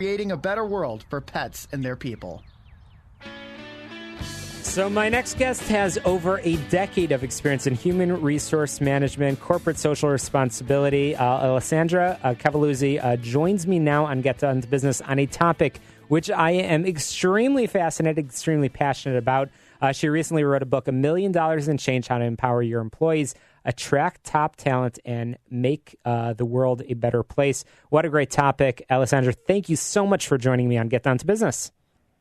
creating a better world for pets and their people. So my next guest has over a decade of experience in human resource management, corporate social responsibility. Alessandra Cavalluzzi joins me now on Get Down to Business on a topic which I am extremely fascinated, extremely passionate about. She recently wrote a book, $1 Million in Change, How to Empower Your Employees, Attract Top Talent, and Make the World a Better Place. What a great topic. Alessandra, thank you so much for joining me on Get Down to Business.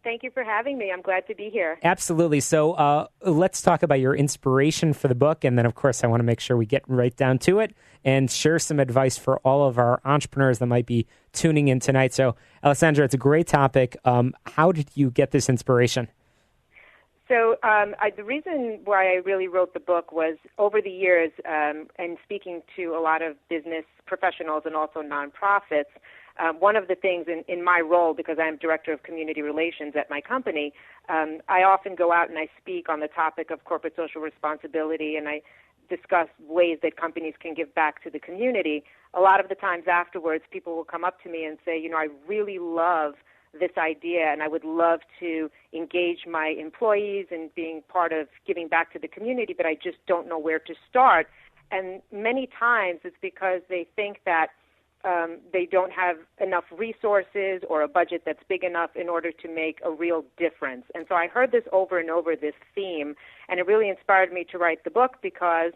Thank you for having me. I'm glad to be here. Absolutely. So let's talk about your inspiration for the book. And then, of course, I want to make sure we get right down to it and share some advice for all of our entrepreneurs that might be tuning in tonight. So, Alessandra, it's a great topic. How did you get this inspiration? So the reason why I really wrote the book was over the years, and speaking to a lot of business professionals and also nonprofits, one of the things in my role, because I'm Director of Community Relations at my company, I often go out and I speak on the topic of corporate social responsibility, and I discuss ways that companies can give back to the community. A lot of the times afterwards, people will come up to me and say, I really love this idea, and I would love to engage my employees in being part of giving back to the community, but I just don't know where to start. And many times it's because they think that they don't have enough resources or a budget that's big enough in order to make a real difference. And so I heard this over and over, this theme, and it really inspired me to write the book because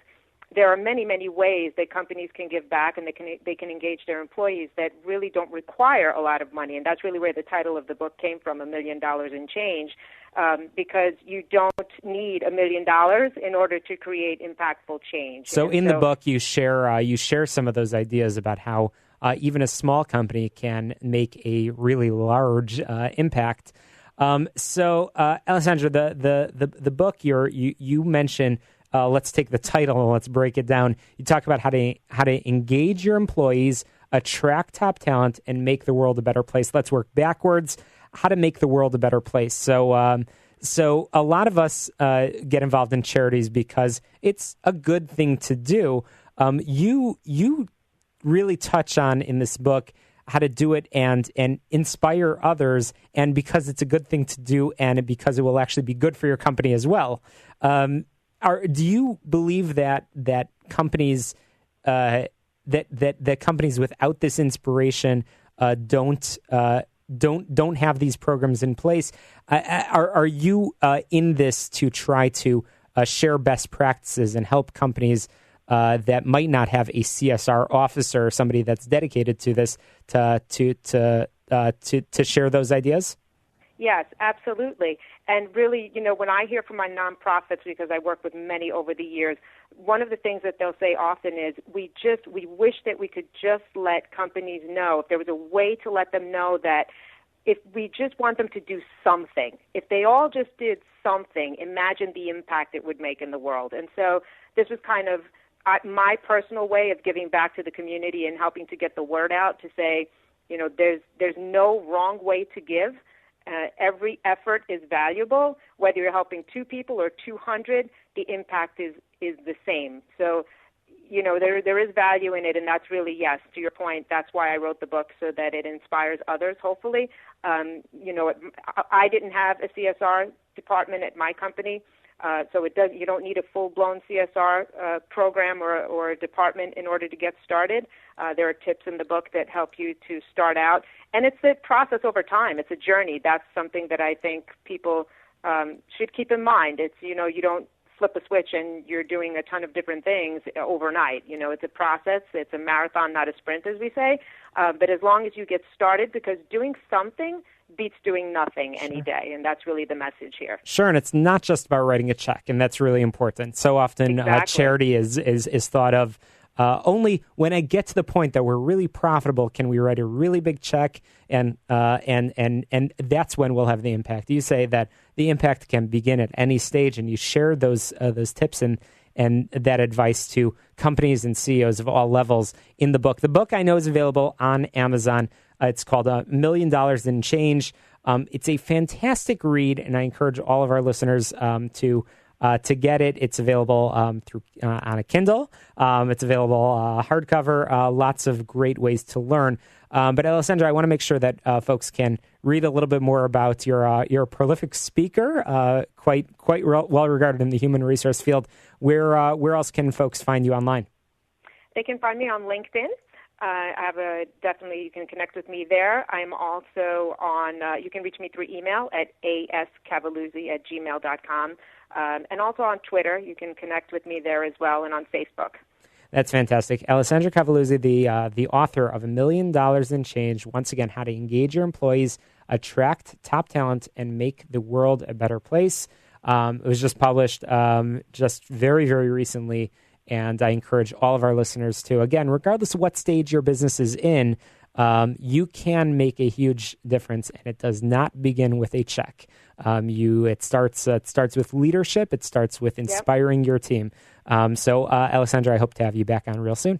there are many, many ways that companies can give back and they can engage their employees that really don't require a lot of money. And that's really where the title of the book came from, $1 Million in Change, because you don't need $1 million in order to create impactful change. So in the book, you share some of those ideas about how even a small company can make a really large impact. So, Alessandra, the book you mentioned. Let's take the title and let's break it down. You talk about how to engage your employees, attract top talent, and make the world a better place. Let's work backwards. How to make the world a better place. So, so a lot of us get involved in charities because it's a good thing to do. You really touch on in this book how to do it and inspire others, and because it's a good thing to do, and because it will actually be good for your company as well. Do you believe that companies that companies without this inspiration don't have these programs in place? Are you in this to try to share best practices and help companies that might not have a CSR officer or somebody that's dedicated to this to share those ideas? Yes, absolutely. And really, when I hear from my nonprofits, because I work with many over the years, one of the things that they'll say often is, we wish that we could just let companies know, if there was a way to let them know that if we just want them to do something, if they all just did something, imagine the impact it would make in the world. And so this was kind of my personal way of giving back to the community and helping to get the word out to say, there's no wrong way to give. Every effort is valuable. Whether you're helping 2 people or 200, the impact is the same. So, there is value in it, and that's really, yes, to your point, that's why I wrote the book, so that it inspires others, hopefully. I didn't have a CSR department at my company, so you don't need a full-blown CSR program or a department in order to get started. There are tips in the book that help you to start out. And it's a process over time. It's a journey. That's something that I think people should keep in mind. It's, you don't flip a switch and you're doing a ton of different things overnight. It's a process. It's a marathon, not a sprint, as we say. But as long as you get started, because doing something beats doing nothing any day, and that's really the message here. Sure, and it's not just about writing a check, and that's really important. So often charity is thought of only when I get to the point that we're really profitable can we write a really big check, and that's when we'll have the impact. You say that the impact can begin at any stage, and you share those tips and that advice to companies and CEOs of all levels in the book. The book I know is available on Amazon. It's called $1 Million in Change. It's a fantastic read, and I encourage all of our listeners to get it. It's available on a Kindle. It's available hardcover. Lots of great ways to learn. But Alessandra, I want to make sure that folks can read a little bit more about you're a prolific speaker, quite well regarded in the human resource field. Where else can folks find you online? They can find me on LinkedIn. I have definitely you can connect with me there. I'm also on, you can reach me through email at ascavalluzzi@gmail.com. And also on Twitter, you can connect with me there as well, and on Facebook. That's fantastic. Alessandra Cavalluzzi, the author of $1 Million in Change, once again, how to engage your employees, attract top talent, and make the world a better place. It was just published just very, very recently. And I encourage all of our listeners to, again, regardless of what stage your business is in, you can make a huge difference, and it does not begin with a check. It starts with leadership. It starts with inspiring your team. So, Alessandra, I hope to have you back on real soon.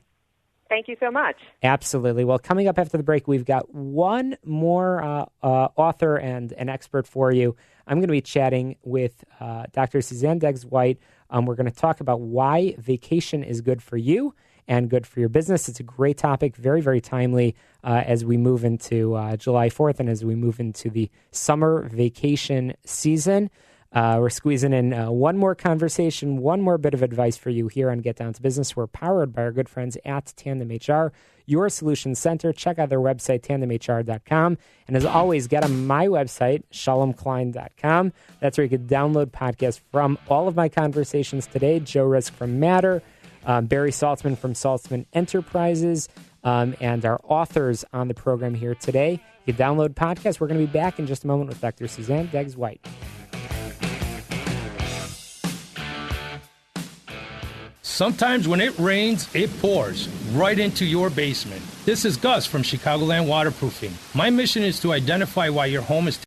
Thank you so much. Absolutely. Well, coming up after the break, we've got one more author and an expert for you. I'm going to be chatting with Dr. Suzanne Deggs-White. We're going to talk about why vacation is good for you and good for your business. It's a great topic, very, very timely as we move into July 4th and as we move into the summer vacation season. We're squeezing in one more conversation, one more bit of advice for you here on Get Down to Business. We're powered by our good friends at Tandem HR, your solutions center. Check out their website, tandemhr.com. And as always, get on my website, shalomklein.com. That's where you can download podcasts from all of my conversations today. Joe Risk from Matter, Barry Saltzman from Saltzman Enterprises, and our authors on the program here today. You can download podcasts. We're going to be back in just a moment with Dr. Suzanne Deggs-White. Sometimes when it rains, it pours right into your basement. This is Gus from Chicagoland Waterproofing. My mission is to identify why your home is